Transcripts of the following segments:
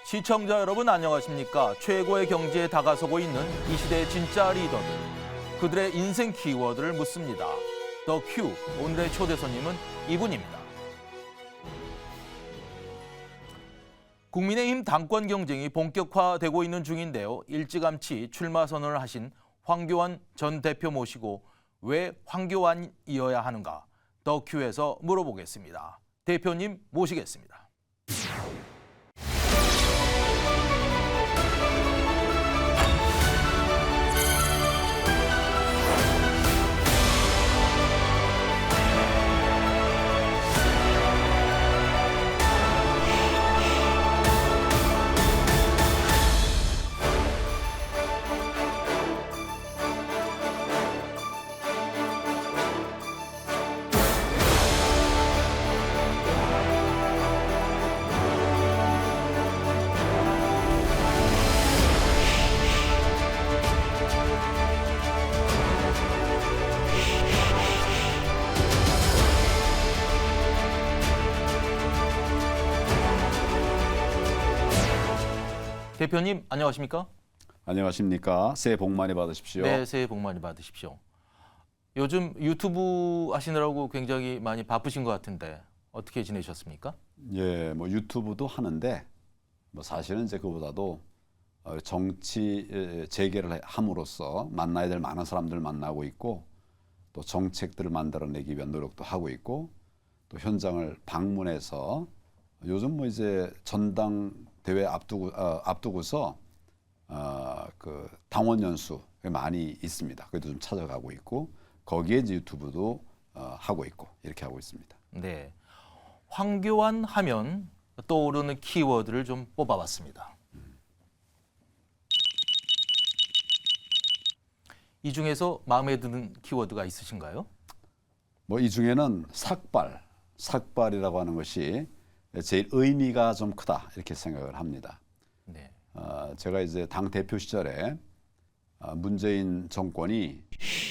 시청자 여러분 안녕하십니까? 최고의 경지에 다가서고 있는 이 시대의 진짜 리더들. 그들의 인생 키워드를 묻습니다. 더 큐, 오늘의 초대 손님은 이분입니다. 국민의힘 당권 경쟁이 본격화되고 있는 중인데요. 일찌감치 출마 선언을 하신 황교안 전 대표 모시고 왜 황교안이어야 하는가? 더 큐에서 물어보겠습니다. 대표님 모시겠습니다. 대표님 안녕하십니까? 안녕하십니까. 새해 복 많이 받으십시오. 네, 새해 복 많이 받으십시오. 요즘 유튜브 하시느라고 굉장히 많이 바쁘신 것 같은데 어떻게 지내셨습니까? 예, 뭐 유튜브도 하는데 뭐 사실은 이제 그보다도 정치 재개를 함으로써 만나야 될 많은 사람들 만나고 있고 또 정책들을 만들어내기 위한 노력도 하고 있고 또 현장을 방문해서 요즘 뭐 이제 전당대회 앞두고서 그 당원 연수 많이 있습니다. 그래도 좀 찾아가고 있고 거기에 이제 유튜브도 하고 있고 이렇게 하고 있습니다. 네, 황교안 하면 떠오르는 키워드를 좀 뽑아봤습니다. 이 중에서 마음에 드는 키워드가 있으신가요? 뭐 이 중에는 삭발이라고 하는 것이 제일 의미가 좀 크다 이렇게 생각을 합니다. 네. 제가 이제 당 대표 시절에 문재인 정권이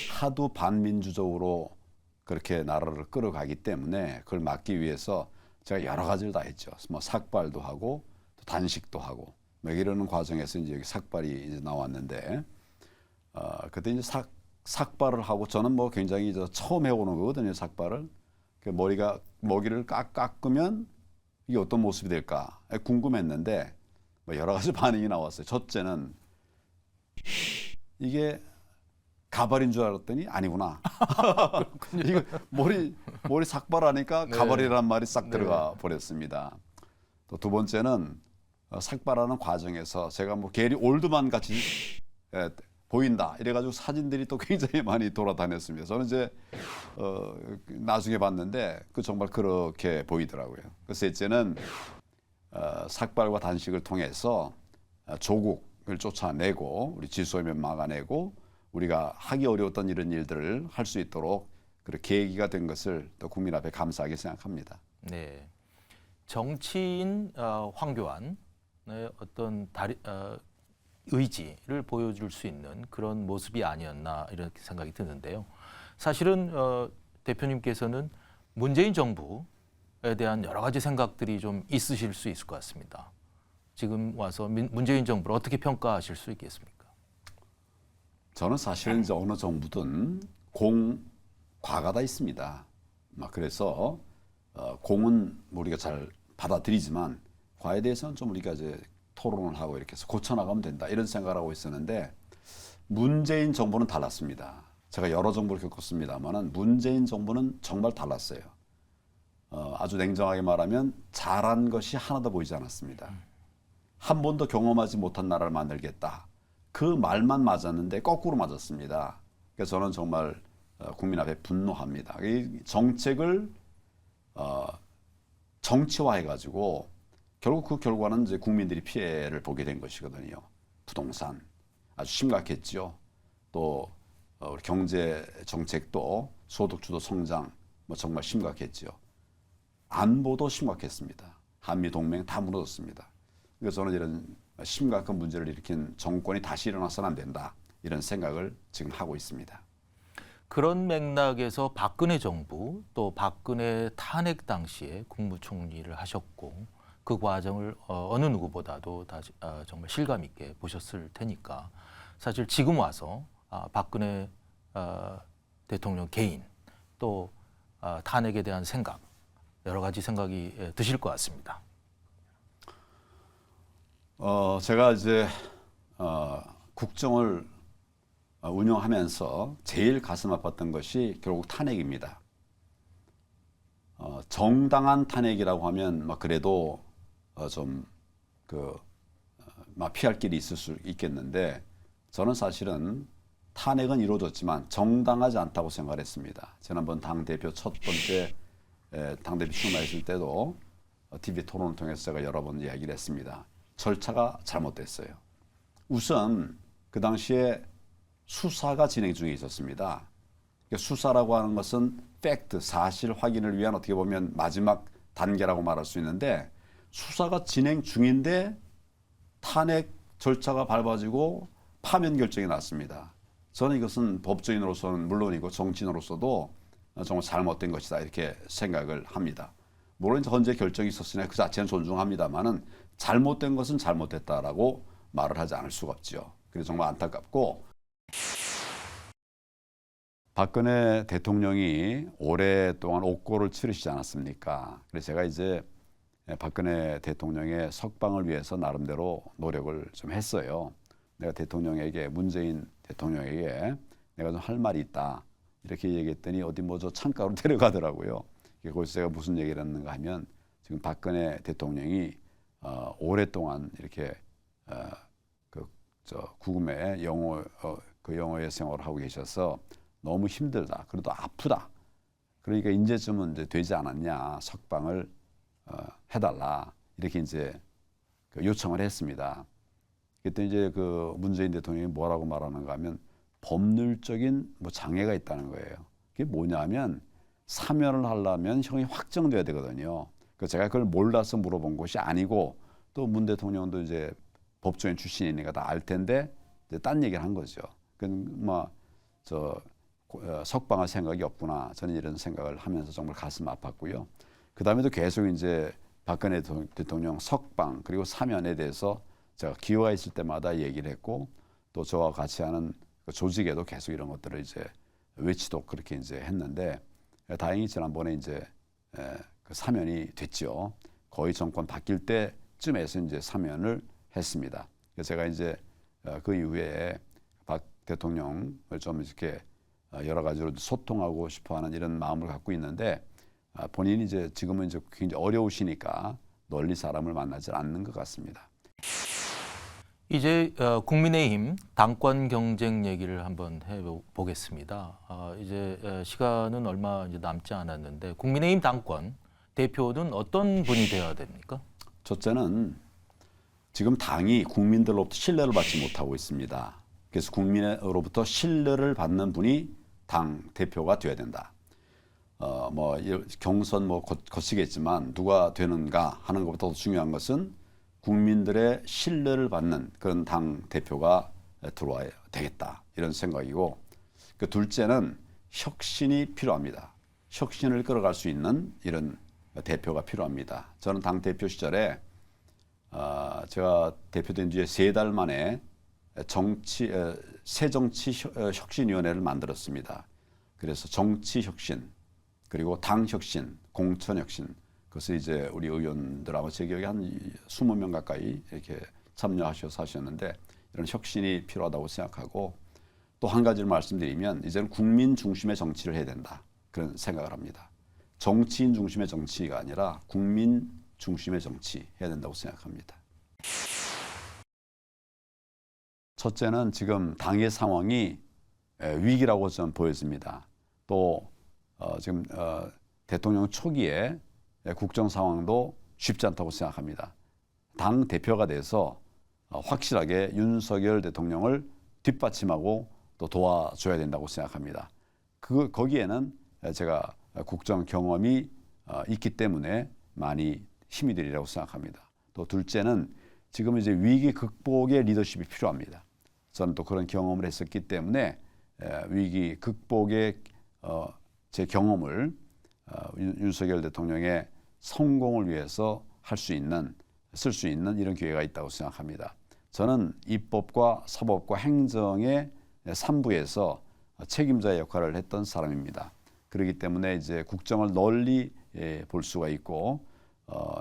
하도 반민주적으로 그렇게 나라를 끌어가기 때문에 그걸 막기 위해서 제가 여러 가지를 다 했죠. 뭐 삭발도 하고 또 단식도 하고 뭐 이러는 과정에서 이제 여기 삭발이 이제 나왔는데 그때 이제 삭발을 하고 저는 뭐 굉장히 처음 해보는 거거든요. 삭발을 그 먹이를 깎으면 이게 어떤 모습이 될까 궁금했는데 뭐 여러 가지 반응이 나왔어요. 첫째는 이게 가발인 줄 알았더니 아니구나. 이거 머리 삭발하니까 네. 가발이라는 말이 싹 네. 들어가 버렸습니다. 또 두 번째는 삭발하는 과정에서 제가 뭐 게리 올드만 같이 보인다 이래가지고 사진들이 또 굉장히 많이 돌아다녔습니다. 저는 이제 나중에 봤는데 그 정말 그렇게 보이더라고요. 그 셋째는 삭발과 단식을 통해서 조국을 쫓아내고 우리 질소유면 막아내고 우리가 하기 어려웠던 이런 일들을 할 수 있도록 그런 계기가 된 것을 또 국민 앞에 감사하게 생각합니다. 네, 정치인 황교안의 어떤 의지를 보여줄 수 있는 그런 모습이 아니었나 이렇게 생각이 드는데요. 사실은 대표님께서는 문재인 정부에 대한 여러 가지 생각들이 좀 있으실 수 있을 것 같습니다. 지금 와서 문재인 정부를 어떻게 평가하실 수 있겠습니까? 저는 사실은 이제 어느 정부든 공과가 다 있습니다. 그래서 공은 우리가 잘 받아들이지만 과에 대해서는 좀 우리가 이제 토론을 하고 이렇게 해서 고쳐나가면 된다 이런 생각을 하고 있었는데 문재인 정부는 달랐습니다. 제가 여러 정부를 겪었습니다만 문재인 정부는 정말 달랐어요. 아주 냉정하게 말하면 잘한 것이 하나도 보이지 않았습니다. 한 번도 경험하지 못한 나라를 만들겠다. 그 말만 맞았는데 거꾸로 맞았습니다. 그래서 저는 정말 국민 앞에 분노합니다. 이 정책을 정치화해가지고 결국 그 결과는 이제 국민들이 피해를 보게 된 것이거든요. 부동산 아주 심각했죠. 또 우리 경제 정책도 소득주도 성장 뭐 정말 심각했죠. 안보도 심각했습니다. 한미 동맹 다 무너졌습니다. 그래서 저는 이런 심각한 문제를 일으킨 정권이 다시 일어나서는 안 된다 이런 생각을 지금 하고 있습니다. 그런 맥락에서 박근혜 정부 또 박근혜 탄핵 당시에 국무총리를 하셨고 그 과정을 어느 누구보다도 정말 실감 있게 보셨을 테니까 사실 지금 와서 박근혜 대통령 개인 또 탄핵에 대한 생각 여러 가지 생각이 드실 것 같습니다. 제가 이제 국정을 운영하면서 제일 가슴 아팠던 것이 결국 탄핵입니다. 정당한 탄핵이라고 하면 막 그래도 막 피할 길이 있을 수 있겠는데 저는 사실은 탄핵은 이루어졌지만 정당하지 않다고 생각을 했습니다. 지난번 당대표 첫 번째 당대표 출마했을 때도 TV 토론을 통해서 제가 여러 번 이야기를 했습니다. 절차가 잘못됐어요. 우선 그 당시에 수사가 진행 중에 있었습니다. 수사라고 하는 것은 팩트, 사실 확인을 위한 어떻게 보면 마지막 단계라고 말할 수 있는데 수사가 진행 중인데 탄핵 절차가 밟아지고 파면 결정이 났습니다. 저는 이것은 법조인으로서는 물론이고 정치인으로서도 정말 잘못된 것이다 이렇게 생각을 합니다. 물론 헌재 결정이 있었으니 그 자체는 존중합니다만은 잘못된 것은 잘못됐다라고 말을 하지 않을 수가 없죠. 그래서 정말 안타깝고 박근혜 대통령이 오랫동안 옥고를 치르시지 않았습니까? 그래서 제가 이제 박근혜 대통령의 석방을 위해서 나름대로 노력을 좀 했어요. 내가 대통령에게 문재인 대통령에게 내가 좀 할 말이 있다 이렇게 얘기했더니 어디 뭐 저 창가로 데려가더라고요. 거기서 제가 무슨 얘기를 했는가 하면 지금 박근혜 대통령이 오랫동안 이렇게 구금의 영어의 생활을 하고 계셔서 너무 힘들다. 그래도 아프다. 그러니까 이제쯤은 이제 되지 않았냐. 석방을 해달라. 이렇게 이제 요청을 했습니다. 그때 이제 그 문재인 대통령이 뭐라고 말하는가 하면 법률적인 뭐 장애가 있다는 거예요. 그게 뭐냐면 사면을 하려면 형이 확정돼야 되거든요. 그 제가 그걸 몰라서 물어본 것이 아니고 또 문 대통령도 이제 법조인 출신이니까 다 알 텐데 이제 딴 얘기를 한 거죠. 석방할 생각이 없구나. 저는 이런 생각을 하면서 정말 가슴 아팠고요. 그 다음에도 계속 이제 박근혜 대통령 석방 그리고 사면에 대해서 제가 기회가 있을 때마다 얘기를 했고 또 저와 같이 하는 그 조직에도 계속 이런 것들을 이제 외치도록 그렇게 이제 했는데 다행히 지난번에 이제 그 사면이 됐죠. 거의 정권 바뀔 때쯤에서 이제 사면을 했습니다. 그래서 제가 이제 그 이후에 박 대통령을 좀 이렇게 여러 가지로 소통하고 싶어하는 이런 마음을 갖고 있는데 본인이 이제 지금은 이제 굉장히 어려우시니까 널리 사람을 만나지 않는 것 같습니다. 이제 국민의힘 당권 경쟁 얘기를 한번 해보겠습니다. 이제 시간은 얼마 이제 남지 않았는데 국민의힘 당권 대표는 어떤 분이 되어야 됩니까? 첫째는 지금 당이 국민들로부터 신뢰를 받지 못하고 있습니다. 그래서 국민으로부터 신뢰를 받는 분이 당 대표가 되어야 된다. 경선 거치겠지만 누가 되는가 하는 것보다 더 중요한 것은 국민들의 신뢰를 받는 그런 당 대표가 들어와야 되겠다 이런 생각이고 그 둘째는 혁신이 필요합니다. 혁신을 끌어갈 수 있는 이런 대표가 필요합니다. 저는 당 대표 시절에 제가 대표된 뒤에 3달 만에 새정치혁신위원회를 만들었습니다. 그래서 정치혁신 그리고 당혁신, 공천혁신 그것을 이제 우리 의원들하고 제 기억에 한 20명 가까이 이렇게 참여하셔서 하셨는데 이런 혁신이 필요하다고 생각하고 또 한 가지를 말씀드리면 이제는 국민 중심의 정치를 해야 된다 그런 생각을 합니다. 정치인 중심의 정치가 아니라 국민 중심의 정치 해야 된다고 생각합니다. 첫째는 지금 당의 상황이 위기라고 저는 보여집니다. 또 지금 대통령 초기에 국정 상황도 쉽지 않다고 생각합니다. 당 대표가 돼서 확실하게 윤석열 대통령을 뒷받침하고 또 도와줘야 된다고 생각합니다. 거기에는 제가 국정 경험이 있기 때문에 많이 힘이 되리라고 생각합니다. 또 둘째는 지금 이제 위기 극복의 리더십이 필요합니다. 저는 또 그런 경험을 했었기 때문에 위기 극복의 제 경험을 윤석열 대통령의 성공을 위해서 할 수 있는, 쓸 수 있는 이런 기회가 있다고 생각합니다. 저는 입법과 사법과 행정의 3부에서 책임자의 역할을 했던 사람입니다. 그렇기 때문에 이제 국정을 널리 볼 수가 있고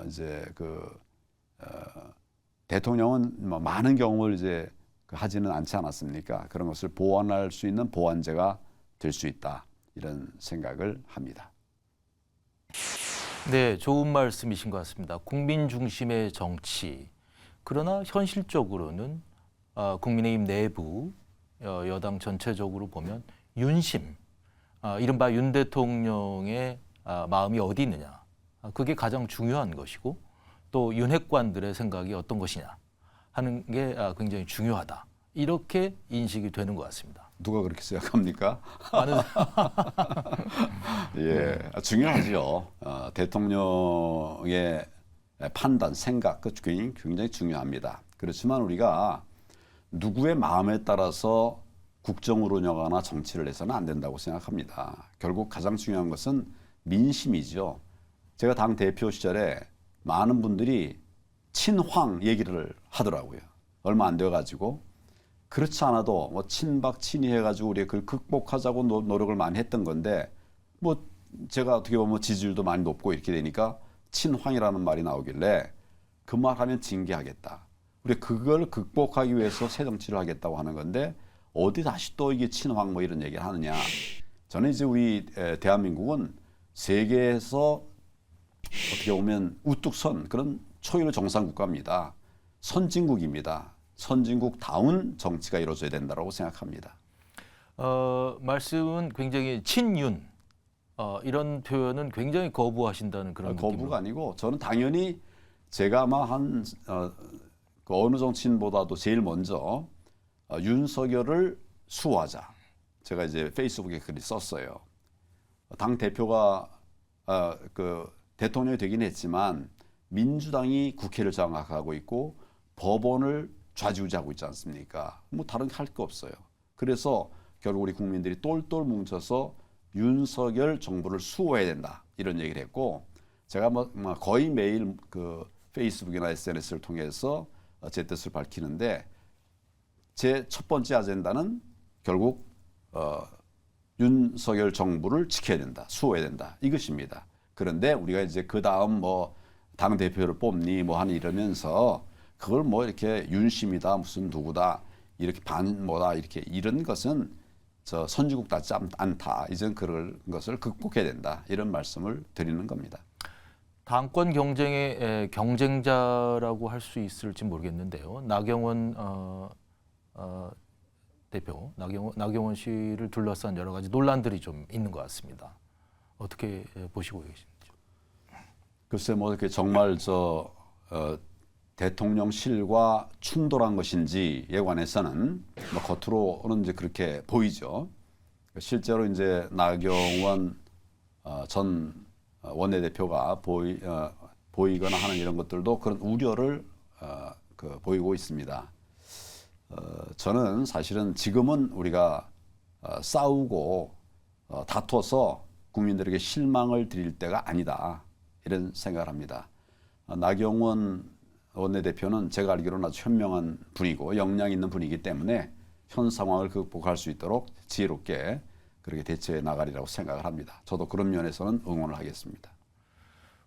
이제 대통령은 뭐 많은 경험을 이제 하지는 않지 않았습니까? 그런 것을 보완할 수 있는 보완제가 될 수 있다 이런 생각을 합니다. 네, 좋은 말씀이신 것 같습니다. 국민 중심의 정치. 그러나 현실적으로는 국민의힘 내부 여당 전체적으로 보면 윤심, 이른바 윤 대통령의 마음이 어디 있느냐. 그게 가장 중요한 것이고 또 윤핵관들의 생각이 어떤 것이냐 하는 게 굉장히 중요하다. 이렇게 인식이 되는 것 같습니다. 누가 그렇게 생각합니까? 많은 예, 중요하죠. 대통령의 판단, 생각, 그 굉장히 중요합니다. 그렇지만 우리가 누구의 마음에 따라서 국정을 운영하거나 정치를 해서는 안 된다고 생각합니다. 결국 가장 중요한 것은 민심이죠. 제가 당 대표 시절에 많은 분들이 친황 얘기를 하더라고요. 얼마 안 돼가지고 그렇지 않아도 뭐 친박 친이 해가지고 우리가 그걸 극복하자고 노력을 많이 했던 건데 뭐 제가 어떻게 보면 지지율도 많이 높고 이렇게 되니까 친황이라는 말이 나오길래 그 말 하면 징계하겠다. 우리 그걸 극복하기 위해서 새 정치를 하겠다고 하는 건데 어디 다시 또 이게 친황 뭐 이런 얘기를 하느냐. 저는 이제 우리 대한민국은 세계에서 어떻게 보면 우뚝 선 그런 초유의 정상 국가입니다. 선진국입니다. 선진국다운 정치가 이루어져야 된다고 생각합니다. 말씀은 굉장히 친윤 이런 표현은 굉장히 거부하신다는 그런 느낌. 거부가 아니고 저는 당연히 제가 아마 그 어느 정치인보다도 제일 먼저 윤석열을 수호하자. 제가 이제 페이스북에 글이 썼어요. 당 대표가 그 대통령이 되긴 했지만 민주당이 국회를 장악하고 있고 법원을 좌지우지하고 있지 않습니까? 뭐 다른 게 할 거 없어요. 그래서 결국 우리 국민들이 똘똘 뭉쳐서 윤석열 정부를 수호해야 된다 이런 얘기를 했고 제가 뭐 거의 매일 그 페이스북이나 SNS를 통해서 제 뜻을 밝히는데 제 첫 번째 아젠다는 결국 윤석열 정부를 지켜야 된다, 수호해야 된다 이것입니다. 그런데 우리가 이제 그 다음 뭐 당 대표를 뽑니 뭐 하니 이러면서 그걸 뭐 이렇게 윤심이다 무슨 누구다 이렇게 반 뭐다 이렇게 이런 것은 저 선진국답지 않다. 이젠 그런 것을 극복해야 된다. 이런 말씀을 드리는 겁니다. 당권 경쟁의 경쟁자라고 할 수 있을지 모르겠는데요. 나경원 대표, 나경원 씨를 둘러싼 여러 가지 논란들이 좀 있는 것 같습니다. 어떻게 보시고 계신지요? 글쎄 뭐 이렇게 정말 대통령실과 충돌한 것인지에 관해서는 뭐 겉으로는 이제 그렇게 보이죠. 실제로 이제 나경원 전 원내대표가 보이거나 하는 이런 것들도 그런 우려를 보이고 있습니다. 저는 사실은 지금은 우리가 싸우고 다퉈서 국민들에게 실망을 드릴 때가 아니다. 이런 생각을 합니다. 나경원 원내대표는 제가 알기로는 아주 현명한 분이고 역량 있는 분이기 때문에 현 상황을 극복할 수 있도록 지혜롭게 그렇게 대처해 나가리라고 생각을 합니다. 저도 그런 면에서는 응원을 하겠습니다.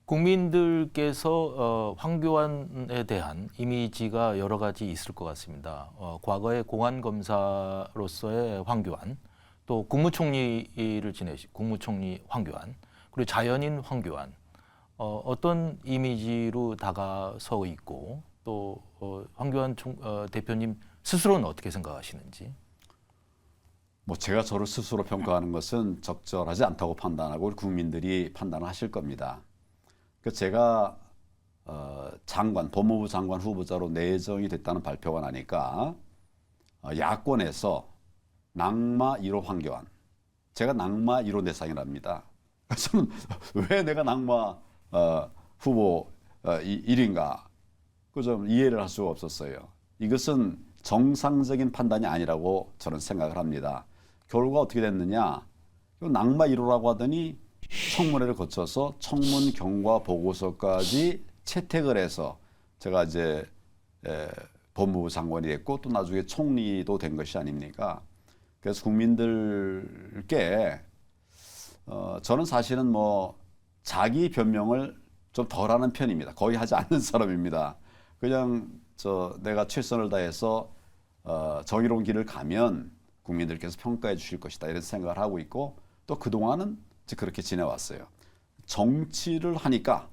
국민들께서 황교안에 대한 이미지가 여러 가지 있을 것 같습니다. 과거에 공안검사로서의 황교안, 또 국무총리를 지내신 국무총리 황교안, 그리고 자연인 황교안, 어떤 이미지로 다가서 있고 또 황교안 대표님 스스로는 어떻게 생각하시는지? 뭐 제가 저를 스스로 평가하는 것은 적절하지 않다고 판단하고 국민들이 판단을 하실 겁니다. 그 제가 법무부 장관 후보자로 내정이 됐다는 발표가 나니까 야권에서 낙마 1호 황교안, 제가 낙마 1호 대상이랍니다. 저는 왜 내가 낙마 후보 1인가 그 좀 이해를 할 수가 없었어요. 이것은 정상적인 판단이 아니라고 저는 생각을 합니다. 결과가 어떻게 됐느냐? 낙마 1호라고 하더니 청문회를 거쳐서 청문 경과 보고서까지 채택을 해서 제가 이제 법무부 장관이 됐고 또 나중에 총리도 된 것이 아닙니까? 그래서 국민들께 저는 사실은 뭐 자기 변명을 좀 덜하는 편입니다. 거의 하지 않는 사람입니다. 그냥 내가 최선을 다해서 정의로운 길을 가면 국민들께서 평가해 주실 것이다 이런 생각을 하고 있고 또 그동안은 이제 그렇게 지내왔어요. 정치를 하니까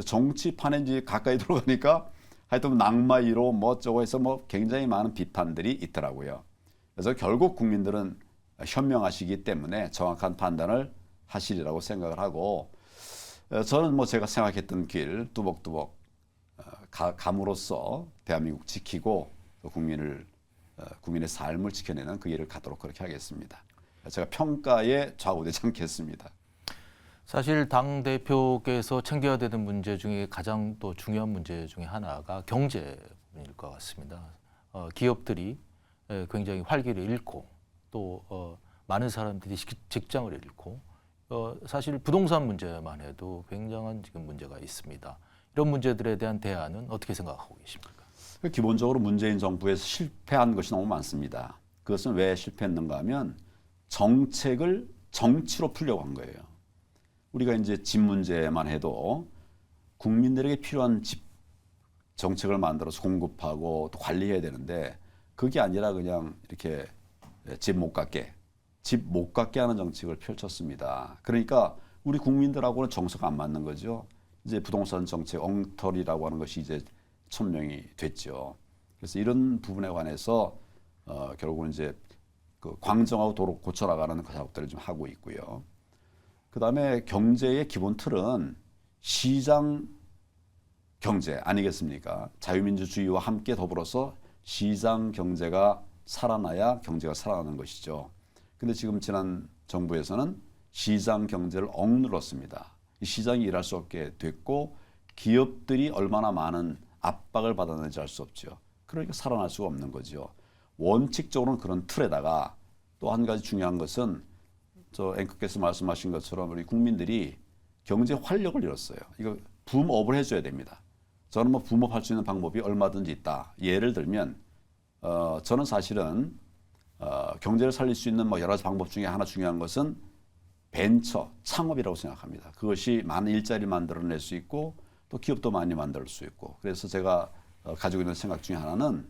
정치판에 이제 가까이 들어가니까 하여튼 낙마이로 뭐 어쩌고 해서 뭐 굉장히 많은 비판들이 있더라고요. 그래서 결국 국민들은 현명하시기 때문에 정확한 판단을 하시리라고 생각을 하고 저는 뭐 제가 생각했던 길 뚜벅뚜벅 감으로써 대한민국 지키고 또 국민의 삶을 지켜내는 그 일을 가도록 그렇게 하겠습니다. 제가 평가에 좌우되지 않겠습니다. 사실 당 대표께서 챙겨야 되는 문제 중에 가장 또 중요한 문제 중에 하나가 경제 부분일 것 같습니다. 기업들이 굉장히 활기를 잃고 또 많은 사람들이 직장을 잃고 사실 부동산 문제만 해도 굉장한 지금 문제가 있습니다. 이런 문제들에 대한 대안은 어떻게 생각하고 계십니까? 기본적으로 문재인 정부에서 실패한 것이 너무 많습니다. 그것은 왜 실패했는가 하면 정책을 정치로 풀려고 한 거예요. 우리가 이제 집 문제만 해도 국민들에게 필요한 집 정책을 만들어서 공급하고 또 관리해야 되는데 그게 아니라 그냥 이렇게 집 못 갖게 하는 정책을 펼쳤습니다. 그러니까 우리 국민들하고는 정서가 안 맞는 거죠. 이제 부동산 정책 엉터리라고 하는 것이 이제 천명이 됐죠. 그래서 이런 부분에 관해서 결국은 이제 그 광정하고 도로 고쳐나가는 그 작업들을 좀 하고 있고요. 그다음에 경제의 기본 틀은 시장 경제 아니겠습니까? 자유민주주의와 함께 더불어서 시장 경제가 살아나야 경제가 살아나는 것이죠. 근데 지금 지난 정부에서는 시장 경제를 억눌렀습니다. 이 시장이 일할 수 없게 됐고 기업들이 얼마나 많은 압박을 받았는지 알 수 없죠. 그러니까 살아날 수가 없는 거죠. 원칙적으로는 그런 틀에다가 또 한 가지 중요한 것은 앵커께서 말씀하신 것처럼 우리 국민들이 경제 활력을 잃었어요. 이거 붐업을 해줘야 됩니다. 저는 뭐 붐업할 수 있는 방법이 얼마든지 있다. 예를 들면 저는 사실은 경제를 살릴 수 있는 뭐 여러 가지 방법 중에 하나 중요한 것은 벤처, 창업이라고 생각합니다. 그것이 많은 일자리 만들어낼 수 있고 또 기업도 많이 만들 수 있고 그래서 제가 가지고 있는 생각 중에 하나는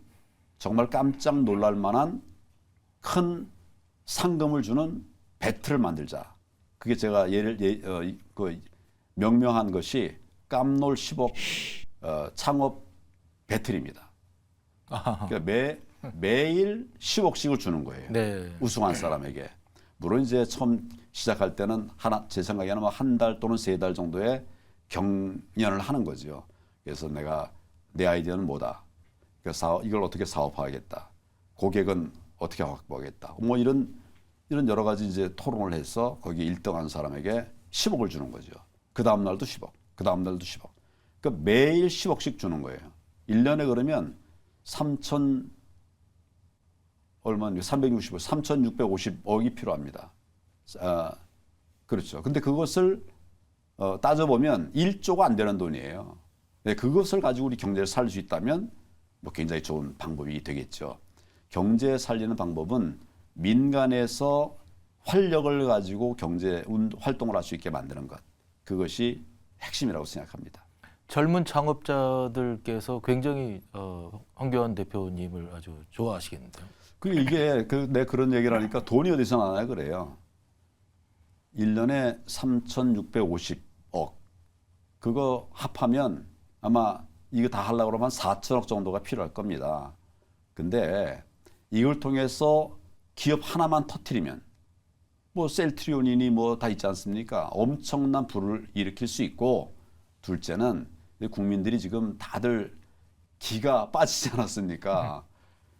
정말 깜짝 놀랄 만한 큰 상금을 주는 배틀을 만들자. 그게 제가 명명한 것이 깜놀 10억 창업 배틀입니다. 그러니까 매일 10억씩을 주는 거예요. 네. 우승한 사람에게. 물론 이제 처음 시작할 때는 제 생각에는 한 달 또는 3달 정도의 경연을 하는 거죠. 그래서 내 아이디어는 뭐다. 그래서 이걸 어떻게 사업화하겠다. 고객은 어떻게 확보하겠다. 뭐 이런 여러 가지 이제 토론을 해서 거기 1등한 사람에게 10억을 주는 거죠. 그 다음 날도 10억, 그 다음 날도 10억. 그러니까 매일 10억씩 주는 거예요. 1년에 그러면 360억이 필요합니다. 그렇죠. 근데 그것을 따져보면 1조가 안 되는 돈이에요. 네, 그것을 가지고 우리 경제를 살릴 수 있다면 뭐 굉장히 좋은 방법이 되겠죠. 경제 살리는 방법은 민간에서 활력을 가지고 경제 활동을 할 수 있게 만드는 것. 그것이 핵심이라고 생각합니다. 젊은 창업자들께서 굉장히 황교안 대표님을 아주 좋아하시겠는데요. 이게 내 그런 얘기를 하니까 돈이 어디서 나나요? 그래요. 1년에 3,650억. 그거 합하면 아마 이거 다 하려고 그러면 4천억 정도가 필요할 겁니다. 근데 이걸 통해서 기업 하나만 터트리면 뭐 셀트리온이니 뭐 다 있지 않습니까? 엄청난 부를 일으킬 수 있고 둘째는 국민들이 지금 다들 기가 빠지지 않았습니까?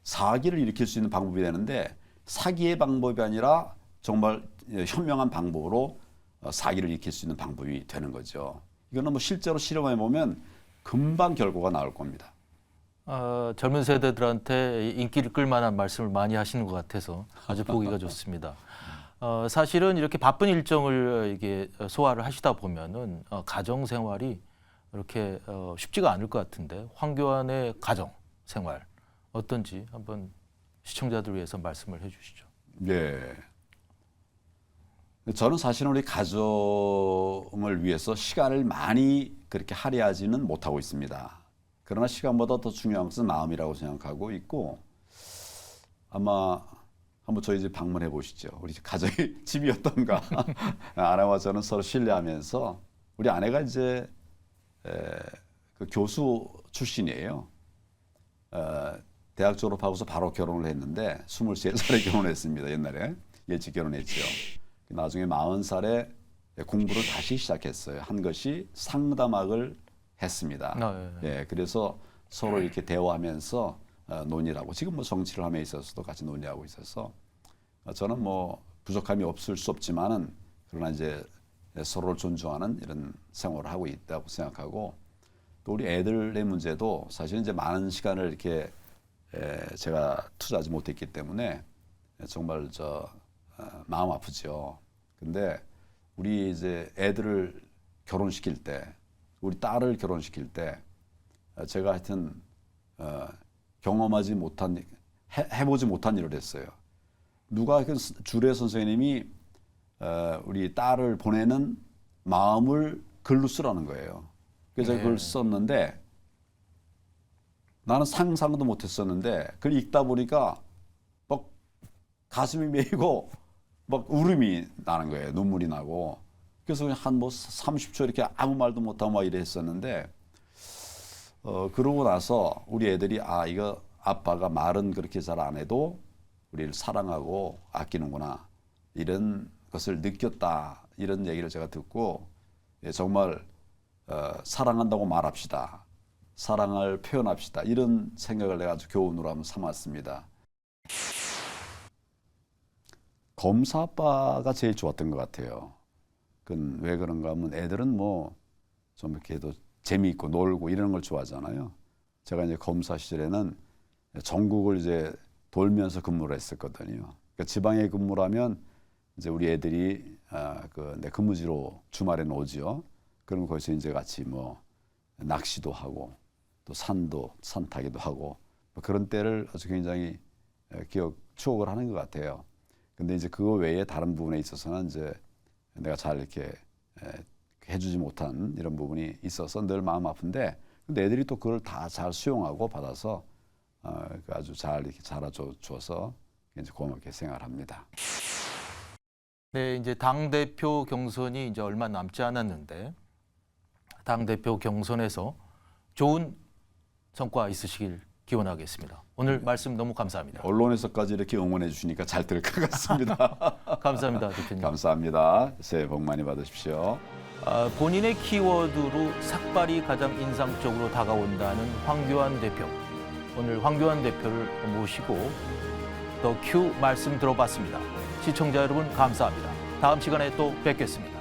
사기를 일으킬 수 있는 방법이 되는데 사기의 방법이 아니라 정말 현명한 방법으로 사기를 일으킬 수 있는 방법이 되는 거죠. 이거는 뭐 실제로 실험해 보면 금방 결과가 나올 겁니다. 젊은 세대들한테 인기를 끌 만한 말씀을 많이 하시는 것 같아서 아주 보기가 좋습니다. 사실은 이렇게 바쁜 일정을 이게 소화를 하시다 보면은 가정 생활이 이렇게 쉽지가 않을 것 같은데 황교안의 가정 생활 어떤지 한번 시청자들 위해서 말씀을 해주시죠. 예. 저는 사실은 우리 가정을 위해서 시간을 많이 그렇게 할애하지는 못하고 있습니다. 그러나 시간보다 더 중요한 것은 마음이라고 생각하고 있고 아마 한번 저희 집 방문해 보시죠. 우리 가정의 집이 어떤가. 아내와 저는 서로 신뢰하면서 우리 아내가 이제 그 교수 출신이에요. 대학 졸업하고서 바로 결혼을 했는데 23살에 결혼했습니다. 옛날에 일찍 결혼했죠. 나중에 40살에 공부를 다시 시작했어요. 한 것이 상담학을 했습니다. 예, 그래서 서로 이렇게 대화하면서 논의를 하고 지금 뭐 정치를 함에 있어서도 같이 논의하고 있어서 저는 뭐 부족함이 없을 수 없지만은 그러나 이제 서로를 존중하는 이런 생활을 하고 있다고 생각하고 또 우리 애들의 문제도 사실 이제 많은 시간을 이렇게 제가 투자하지 못했기 때문에 정말 마음 아프죠. 근데 우리 이제 애들을 결혼시킬 때, 우리 딸을 결혼시킬 때 제가 하여튼 경험하지 못한, 해보지 못한 일을 했어요. 누가 그 주례 선생님이 우리 딸을 보내는 마음을 글로 쓰라는 거예요. 그래서 제가 그걸 썼는데 나는 상상도 못했었는데 그걸 읽다 보니까 막 가슴이 메이고 막 울음이 나는 거예요. 눈물이 나고. 그래서 한 뭐 30초 이렇게 아무 말도 못하고 막 이래 했었는데 그러고 나서 우리 애들이 이거 아빠가 말은 그렇게 잘 안 해도 우리를 사랑하고 아끼는구나 이런 것을 느꼈다 이런 얘기를 제가 듣고 정말 사랑한다고 말합시다. 사랑을 표현합시다. 이런 생각을 내가 아주 교훈으로 한번 삼았습니다. 검사 아빠가 제일 좋았던 것 같아요. 그건 왜 그런가 하면 애들은 뭐 좀 이렇게 도 재미있고 놀고 이런 걸 좋아하잖아요. 제가 이제 검사 시절에는 전국을 이제 돌면서 근무를 했었거든요. 그러니까 지방에 근무를 하면 이제 우리 애들이 내 근무지로 주말에는 오죠. 그럼 거기서 이제 같이 뭐 낚시도 하고 또 산 타기도 하고 뭐 그런 때를 아주 굉장히 추억을 하는 것 같아요. 근데 이제 그거 외에 다른 부분에 있어서는 이제 내가 잘 이렇게 해주지 못한 이런 부분이 있어서 늘 마음 아픈데 근데 애들이 또 그걸 다 잘 수용하고 받아서 아주 잘 이렇게 자라줘서 이제 고맙게 생각합니다. 네, 이제 당 대표 경선이 이제 얼마 남지 않았는데 당 대표 경선에서 좋은 성과 있으시길 기원하겠습니다. 오늘 말씀 너무 감사합니다. 언론에서까지 이렇게 응원해 주시니까 잘 될 것 같습니다. 감사합니다, 대표님. 감사합니다. 새해 복 많이 받으십시오. 본인의 키워드로 삭발이 가장 인상적으로 다가온다는 황교안 대표. 오늘 황교안 대표를 모시고 더 큐 말씀 들어봤습니다. 시청자 여러분 감사합니다. 다음 시간에 또 뵙겠습니다.